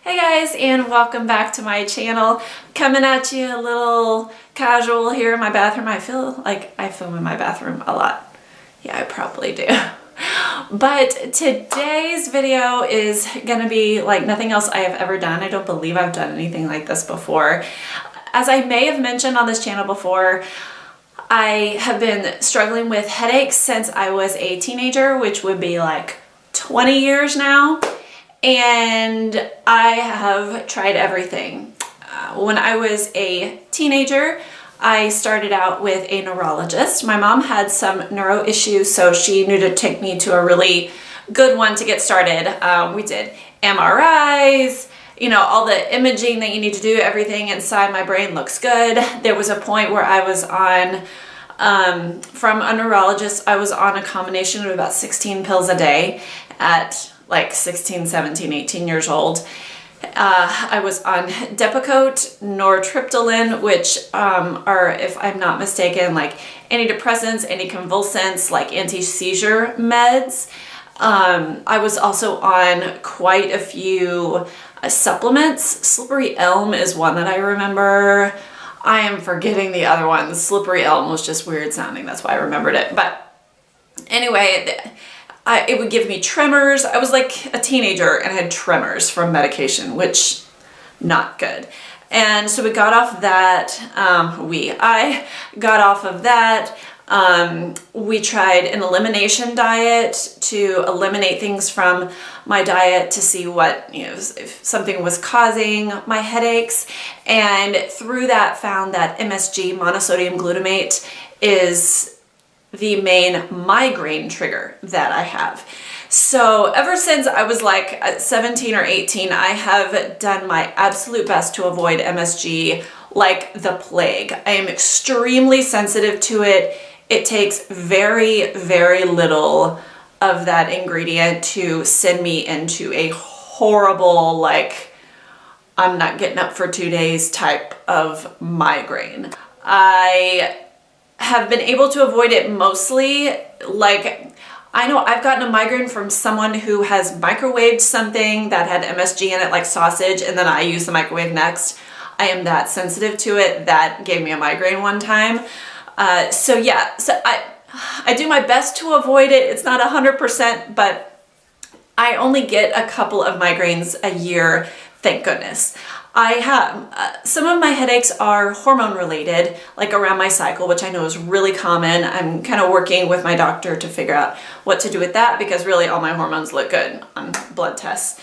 Hey guys, and welcome back to my channel. Coming at you a little casual here in my bathroom. I feel like I film in my bathroom a lot. Yeah, I probably do. But today's video is gonna be like nothing else I have ever done. I don't believe I've done anything like this before. As I may have mentioned on this channel before, I have been struggling with headaches since I was a teenager, which would be like 20 years now. And I have tried everything. When I was a teenager, I started out with a neurologist. My mom had some neuro issues, so she knew to take me to a really good one to get started. We did MRIs, you know, all the imaging that you need to do, everything inside my brain looks good. There was a point where I was on, from a neurologist, I was on a combination of about 16 pills a day at like 16, 17, 18 years old. I was on Depakote, nortriptyline, which are, if I'm not mistaken, like antidepressants, anticonvulsants, like anti-seizure meds. I was also on quite a few supplements. Slippery Elm is one that I remember. I am forgetting the other ones. Slippery Elm was just weird sounding, that's why I remembered it. But anyway, it would give me tremors. I was like a teenager and had tremors from medication, which not good. And so we got off that, I got off of that. We tried an elimination diet to eliminate things from my diet to see what, you know, if something was causing my headaches. And through that found that MSG, monosodium glutamate, is the main migraine trigger that I have. So ever since I was like 17 or 18, I have done my absolute best to avoid MSG like the plague. I am extremely sensitive to it. It takes very, very little of that ingredient to send me into a horrible, like, I'm not getting up for 2 days type of migraine. I have been able to avoid it mostly. Like, I know I've gotten a migraine from someone who has microwaved something that had MSG in it, like sausage, and then I use the microwave next. I am that sensitive to it. That gave me a migraine one time. So yeah, so I do my best to avoid it. It's not 100%, but I only get a couple of migraines a year, thank goodness. I have, some of my headaches are hormone related, like around my cycle, which I know is really common. I'm kind of working with my doctor to figure out what to do with that because really all my hormones look good on blood tests.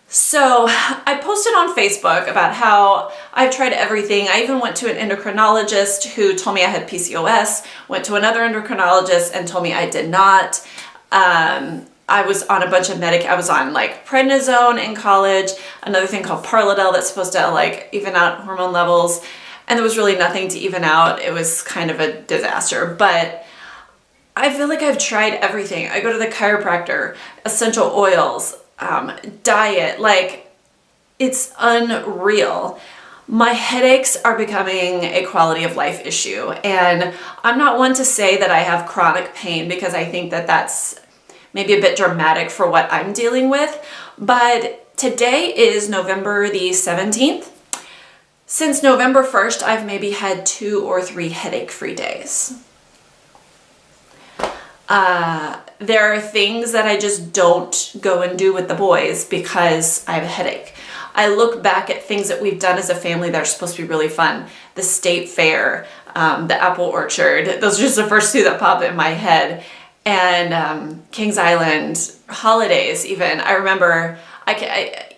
So I posted on Facebook about how I've tried everything. I even went to an endocrinologist who told me I had PCOS, went to another endocrinologist and told me I did not. I was on a bunch of I was on like prednisone in college, another thing called Parladel that's supposed to like even out hormone levels, and there was really nothing to even out. It was kind of a disaster, but I feel like I've tried everything. I go to the chiropractor, essential oils, diet, like it's unreal. My headaches are becoming a quality of life issue, and I'm not one to say that I have chronic pain because I think that that's maybe a bit dramatic for what I'm dealing with, but today is November the 17th. Since November 1st, I've maybe had 2 or 3 headache-free days. There are things that I just don't go and do with the boys because I have a headache. I look back at things that we've done as a family that are supposed to be really fun. The state fair, the apple orchard, those are just the first 2 that pop in my head. And Kings Island, holidays even. I remember,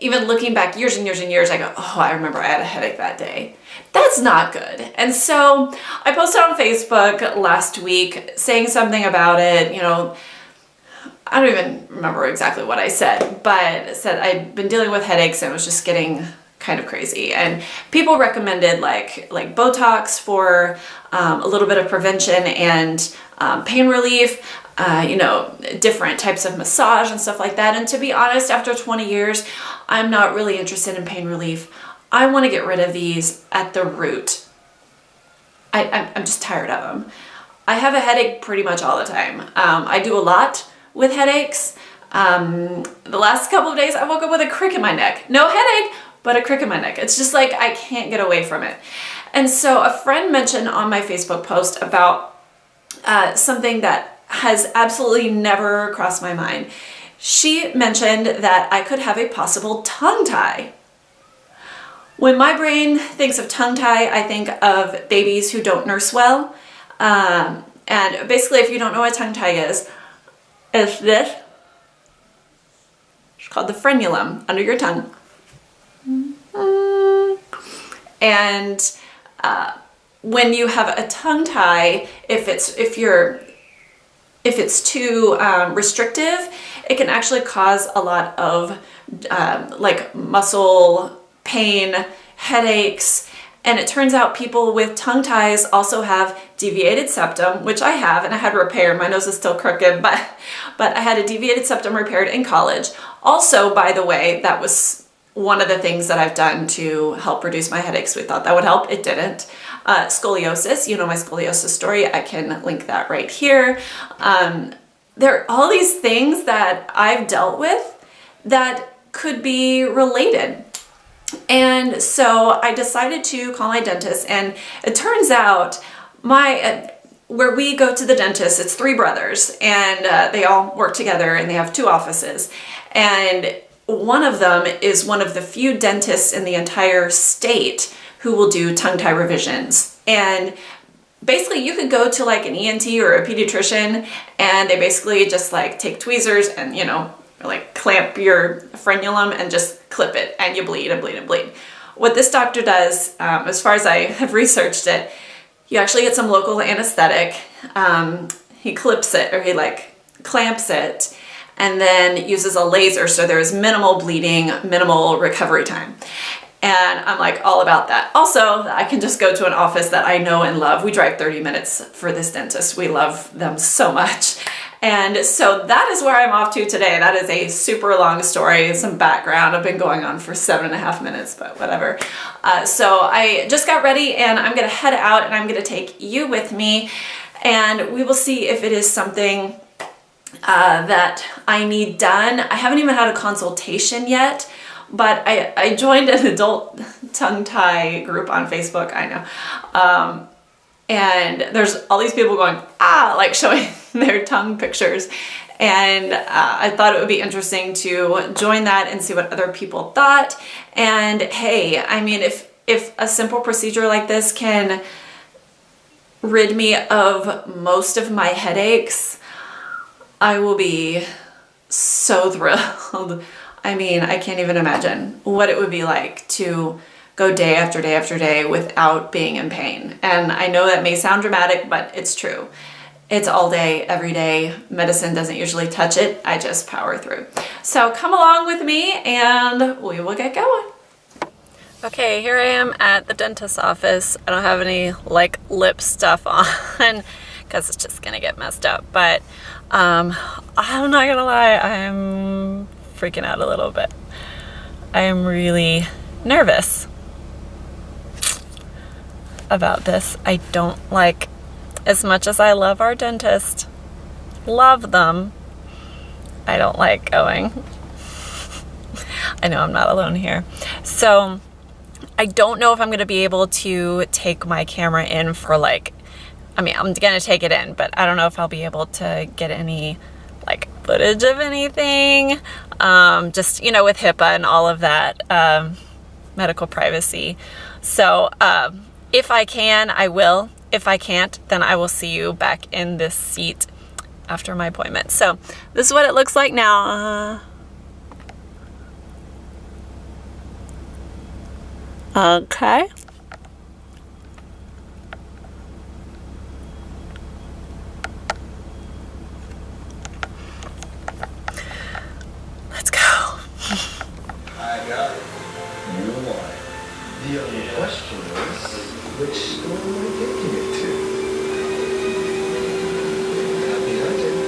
even looking back years and years and years, I go, oh, I remember I had a headache that day. That's not good. And so I posted on Facebook last week saying something about it, you know, I don't even remember exactly what I said, but it said I'd been dealing with headaches and it was just getting kind of crazy. And people recommended like Botox for a little bit of prevention and pain relief. You know, different types of massage and stuff like that. And to be honest, after 20 years, I'm not really interested in pain relief. I want to get rid of these at the root. I'm just tired of them. I have a headache pretty much all the time. I do a lot with headaches. The last couple of days, I woke up with a crick in my neck. No headache, but a crick in my neck. It's just like I can't get away from it. And so a friend mentioned on my Facebook post about something that has absolutely never crossed my mind. She mentioned that I could have a possible tongue tie. When my brain thinks of tongue tie, I think of babies who don't nurse well. And basically, if you don't know what tongue tie is, it's this. It's called the frenulum under your tongue. And when you have a tongue tie, if it's too restrictive, it can actually cause a lot of like muscle pain, headaches, and it turns out people with tongue ties also have deviated septum, which I have, and I had repaired. My nose is still crooked, but I had a deviated septum repaired in college. Also, by the way, that was one of the things that I've done to help reduce my headaches. We thought that would help. It didn't. Scoliosis, you know my scoliosis story. I can link that right here. There are all these things that I've dealt with that could be related. And so I decided to call my dentist, and it turns out where we go to the dentist, it's 3 brothers, and they all work together, and they have 2 offices. And one of them is one of the few dentists in the entire state who will do tongue tie revisions. And basically you could go to like an ENT or a pediatrician, and they basically just like take tweezers and, you know, like clamp your frenulum and just clip it, and you bleed and bleed and bleed. What this doctor does, as far as I have researched it, you actually get some local anesthetic. He clips it, or he like clamps it, and then uses a laser, so there's minimal bleeding, minimal recovery time. And I'm like all about that. Also, I can just go to an office that I know and love. We drive 30 minutes for this dentist. We love them so much. And so that is where I'm off to today. That is a super long story, some background. I've been going on for 7.5 minutes, but whatever. So I just got ready, and I'm gonna head out, and I'm gonna take you with me, and we will see if it is something that I need done. I haven't even had a consultation yet, but I joined an adult tongue tie group on Facebook, I know. And there's all these people going, like showing their tongue pictures. And I thought it would be interesting to join that and see what other people thought. And hey, I mean, if a simple procedure like this can rid me of most of my headaches, I will be so thrilled. I mean, I can't even imagine what it would be like to go day after day after day without being in pain. And I know that may sound dramatic, but it's true. It's all day, every day. Medicine doesn't usually touch it. I just power through. So come along with me and we will get going. Okay, here I am at the dentist's office. I don't have any like lip stuff on because it's just gonna get messed up. But I'm not gonna lie, I'm freaking out a little bit. I am really nervous about this. I don't like, as much as I love our dentist, love them, I don't like going. I know I'm not alone here. So I don't know if I'm going to be able to take my camera in for like, I mean, I'm going to take it in, but I don't know if I'll be able to get any like footage of anything. Just, you know, with HIPAA and all of that, medical privacy. So, if I can, I will. If I can't, then I will see you back in this seat after my appointment. So this is what it looks like now. Okay. Let's go. I got it. You won. The only question is, which store am I taking it to? Happy hunting.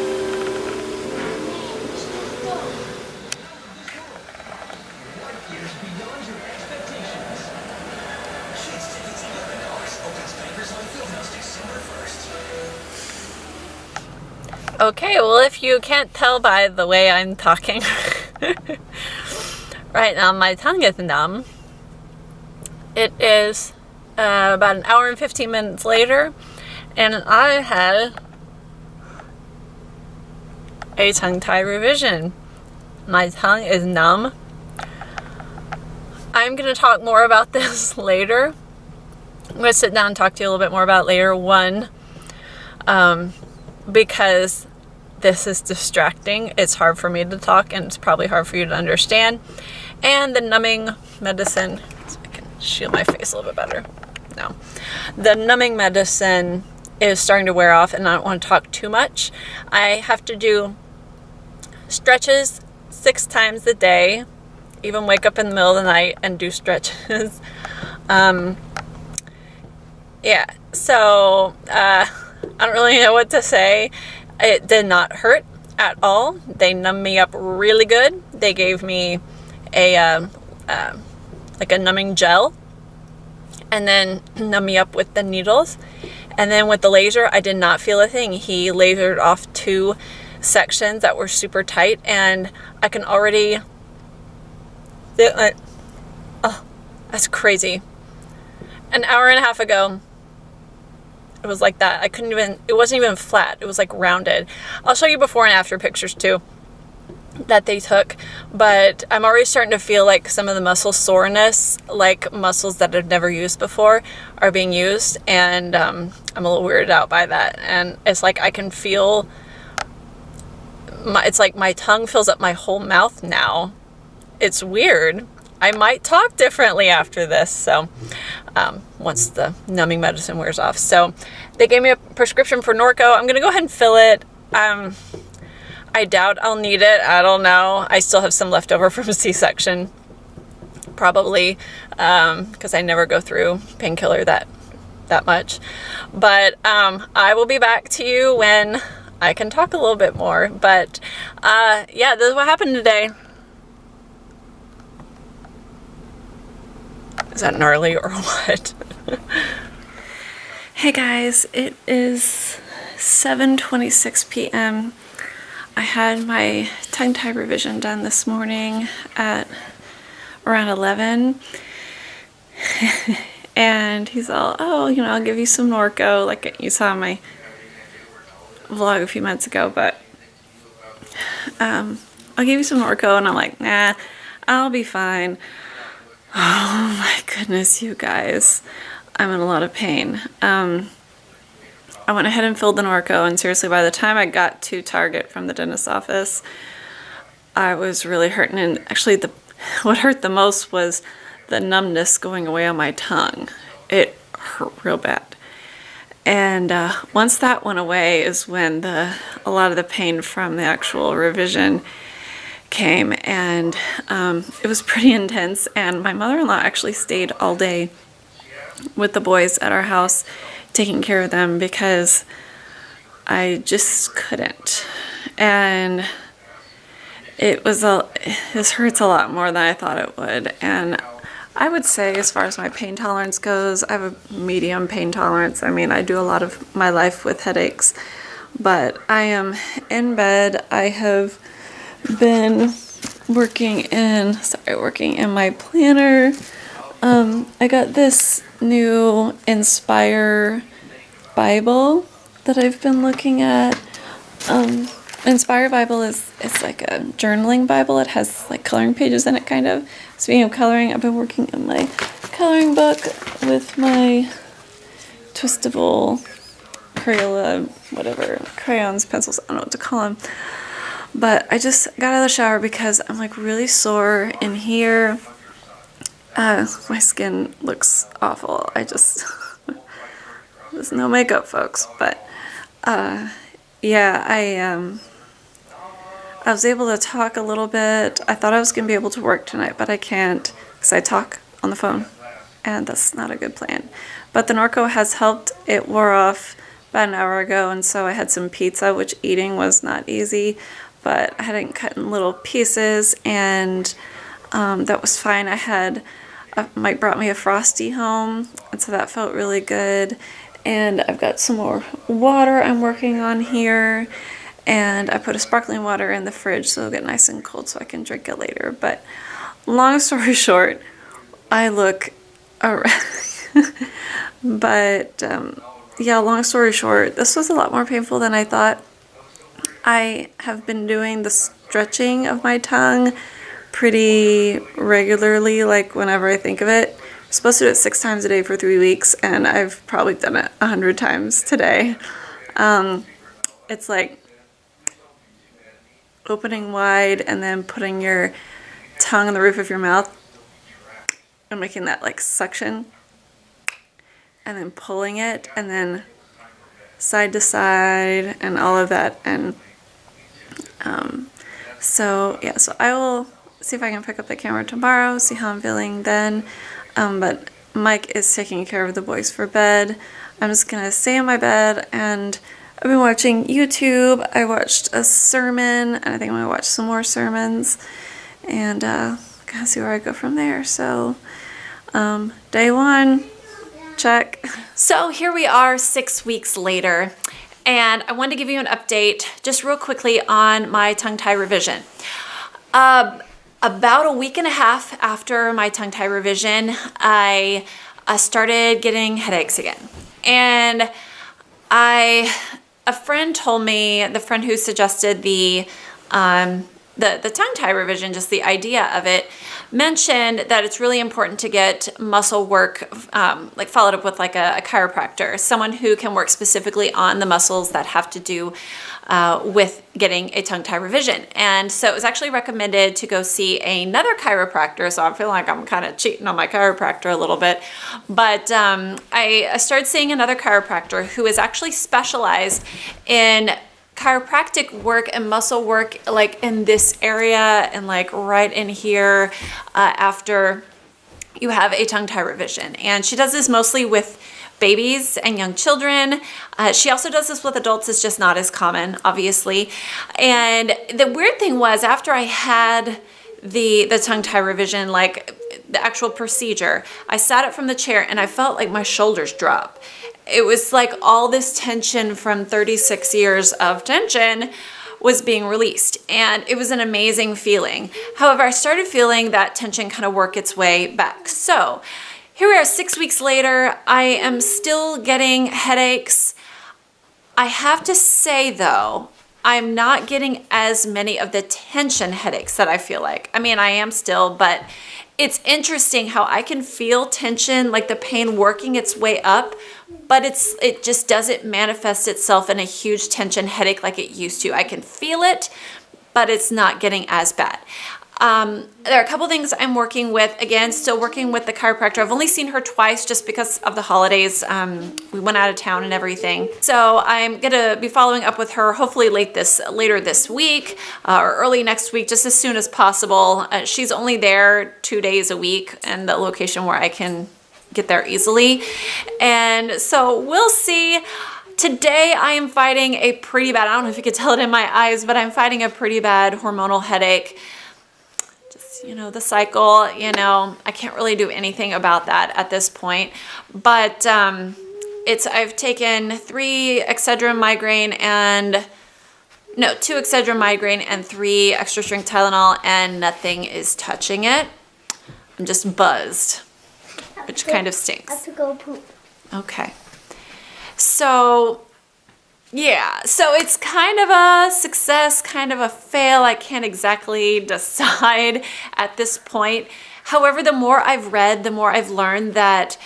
Okay, well, if you can't tell by the way I'm talking, right now my tongue is numb. It is about an hour and 15 minutes later, and I had a tongue tie revision. My tongue is numb. I'm going to talk more about this later. I'm going to sit down and talk to you a little bit more about it later. One, because this is distracting. It's hard for me to talk, and it's probably hard for you to understand. And the numbing medicine, so I can shield my face a little bit better. No. The numbing medicine is starting to wear off, and I don't want to talk too much. I have to do stretches 6 times a day, even wake up in the middle of the night and do stretches. Yeah, so I don't really know what to say. It did not hurt at all. They numbed me up really good. They gave me a like a numbing gel, and then numb me up with the needles. And then with the laser, I did not feel a thing. He lasered off 2 sections that were super tight, and I can already... oh, that's crazy. An hour and a half ago, it was like that. It wasn't even flat. It was like rounded. I'll show you before and after pictures too that they took, but I'm already starting to feel like some of the muscle soreness, like muscles that I've never used before, are being used, and I'm a little weirded out by that. And it's like I can feel it's like my tongue fills up my whole mouth now. It's weird. I might talk differently after this, so once the numbing medicine wears off. So they gave me a prescription for Norco. I'm gonna go ahead and fill it. I doubt I'll need it. I don't know. I still have some left over from a C-section, probably, because I never go through painkiller that much. But I will be back to you when I can talk a little bit more. But yeah, this is what happened today. Is that gnarly or what? Hey guys, it is 7:26 p.m. I had my tongue tie revision done this morning at around 11. And he's all, oh, you know, I'll give you some Norco, like you saw in my vlog a few minutes ago, but I'll give you some Norco. And I'm like, nah, I'll be fine. Oh my goodness, you guys. I'm in a lot of pain. I went ahead and filled the Norco, and seriously, by the time I got to Target from the dentist's office, I was really hurting. And actually, what hurt the most was the numbness going away on my tongue. It hurt real bad. And once that went away is when a lot of the pain from the actual revision came, and it was pretty intense. And my mother-in-law actually stayed all day with the boys at our house, taking care of them, because I just couldn't. And this hurts a lot more than I thought it would. And I would say, as far as my pain tolerance goes, I have a medium pain tolerance. I mean, I do a lot of my life with headaches, but I am in bed. I have been working in my planner. I got this new Inspire Bible that I've been looking at. Inspire Bible it's like a journaling Bible. It has like coloring pages in it, kind of. Speaking of coloring, I've been working in my coloring book with my Twistable Crayola, whatever, crayons, pencils, I don't know what to call them. But I just got out of the shower because I'm like really sore in here. My skin looks awful. There's no makeup, folks. But yeah, I was able to talk a little bit. I thought I was going to be able to work tonight, but I can't because I talk on the phone, and that's not a good plan. But the Norco has helped. It wore off about an hour ago, and so I had some pizza, which eating was not easy, but I had it cut in little pieces, and that was fine. Mike brought me a Frosty home, and so that felt really good. And I've got some more water I'm working on here, and I put a sparkling water in the fridge so it'll get nice and cold so I can drink it later. But long story short, I look All right. But yeah, long story short, this was a lot more painful than I thought. I have been doing the stretching of my tongue pretty regularly, like whenever I think of it. I'm supposed to do it 6 times a day for 3 weeks, and I've probably done it 100 times today. It's like opening wide and then putting your tongue on the roof of your mouth and making that like suction, and then pulling it, and then side to side and all of that. And so yeah, so I will see if I can pick up the camera tomorrow, see how I'm feeling then. But Mike is taking care of the boys for bed. I'm just gonna stay in my bed, and I've been watching YouTube. I watched a sermon, and I think I'm gonna watch some more sermons, and kind of see where I go from there. So day 1, check. So here we are 6 weeks later, and I wanted to give you an update just real quickly on my tongue tie revision. About a week and a half after my tongue tie revision, I started getting headaches again. And a friend told me, the friend who suggested the tongue tie revision, just the idea of it, mentioned that it's really important to get muscle work, like followed up with like a chiropractor, someone who can work specifically on the muscles that have to do with getting a tongue tie revision. And so it was actually recommended to go see another chiropractor. So I'm feeling like I'm kind of cheating on my chiropractor a little bit. But I started seeing another chiropractor who is actually specialized in chiropractic work and muscle work, like in this area and like right in here after you have a tongue tie revision. And she does this mostly with babies and young children. She also does this with adults. It's just not as common, obviously. And the weird thing was, after I had the tongue tie revision, like the actual procedure, I sat up from the chair and I felt like my shoulders drop. It was like all this tension from 36 years of tension was being released, and it was an amazing feeling. However, I started feeling that tension kind of work its way back. So here we are 6 weeks later. I am still getting headaches. I have to say though, I'm not getting as many of the tension headaches that I feel like. I mean, I am still, but it's interesting how I can feel tension, like the pain working its way up, but it just doesn't manifest itself in a huge tension headache like it used to. I can feel it, but it's not getting as bad. There are a couple things I'm working with. Again, still working with the chiropractor. I've only seen her twice just because of the holidays. We went out of town and everything. So I'm gonna be following up with her hopefully later this week or early next week, just as soon as possible. She's only there 2 days a week, and the location where I can get there easily. And so we'll see. Today I am fighting a pretty bad, I don't know if you could tell it in my eyes, but I'm fighting a pretty bad hormonal headache. You know, the cycle, you know, I can't really do anything about that at this point. But I've taken 2 Excedrin migraine and 3 extra strength Tylenol, and nothing is touching it. I'm just buzzed, which kind of stinks. I have to go poop. Okay. So yeah, so it's kind of a success, kind of a fail. I can't exactly decide at this point. However, the more I've read, the more I've learned that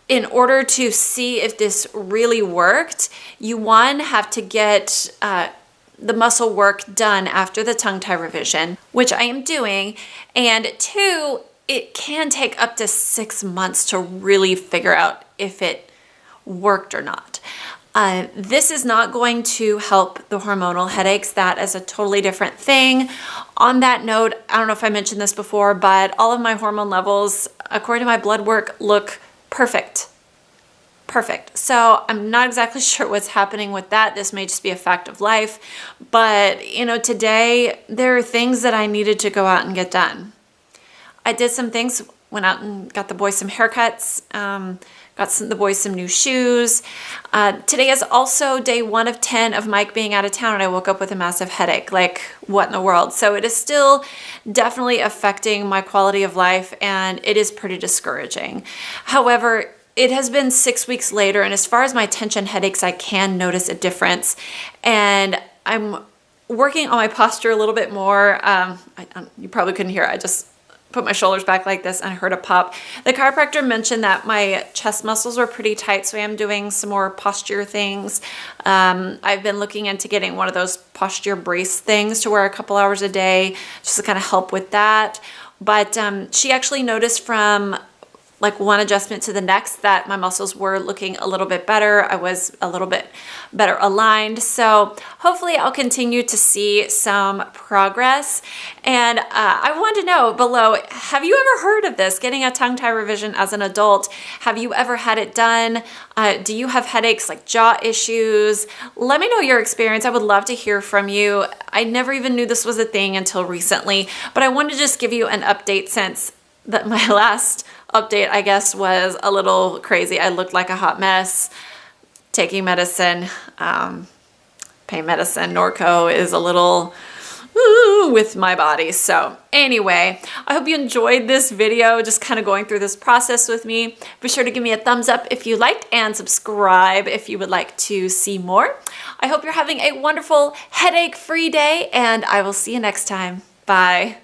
in order to see if this really worked, you have to get the muscle work done after the tongue tie revision, which I am doing. And 2, it can take up to 6 months to really figure out if it worked or not. This is not going to help the hormonal headaches. That is a totally different thing. On that note, I don't know if I mentioned this before, but all of my hormone levels, according to my blood work, look perfect. Perfect. So I'm not exactly sure what's happening with that. This may just be a fact of life. But, you know, today there are things that I needed to go out and get done. I did some things went out and got the boys some haircuts, got the boys some new shoes. Today is also day 1 of 10 of Mike being out of town, and I woke up with a massive headache. Like, what in the world? So it is still definitely affecting my quality of life, and it is pretty discouraging. However, it has been 6 weeks later, and as far as my tension headaches, I can notice a difference. And I'm working on my posture a little bit more. You probably couldn't hear it. I just put my shoulders back like this and I heard a pop. The chiropractor mentioned that my chest muscles were pretty tight, so I am doing some more posture things. I've been looking into getting one of those posture brace things to wear a couple hours a day just to kind of help with that. But she actually noticed from like one adjustment to the next that my muscles were looking a little bit better. I was a little bit better aligned. So hopefully I'll continue to see some progress. And I want to know below, have you ever heard of this, getting a tongue tie revision as an adult? Have you ever had it done? Do you have headaches, like jaw issues? Let me know your experience. I would love to hear from you. I never even knew this was a thing until recently, but I wanted to just give you an update since that my last update, I guess, was a little crazy. I looked like a hot mess. Taking medicine, pain medicine, Norco is a little with my body. So anyway, I hope you enjoyed this video, just kind of going through this process with me. Be sure to give me a thumbs up if you liked and subscribe if you would like to see more. I hope you're having a wonderful headache-free day, and I will see you next time. Bye.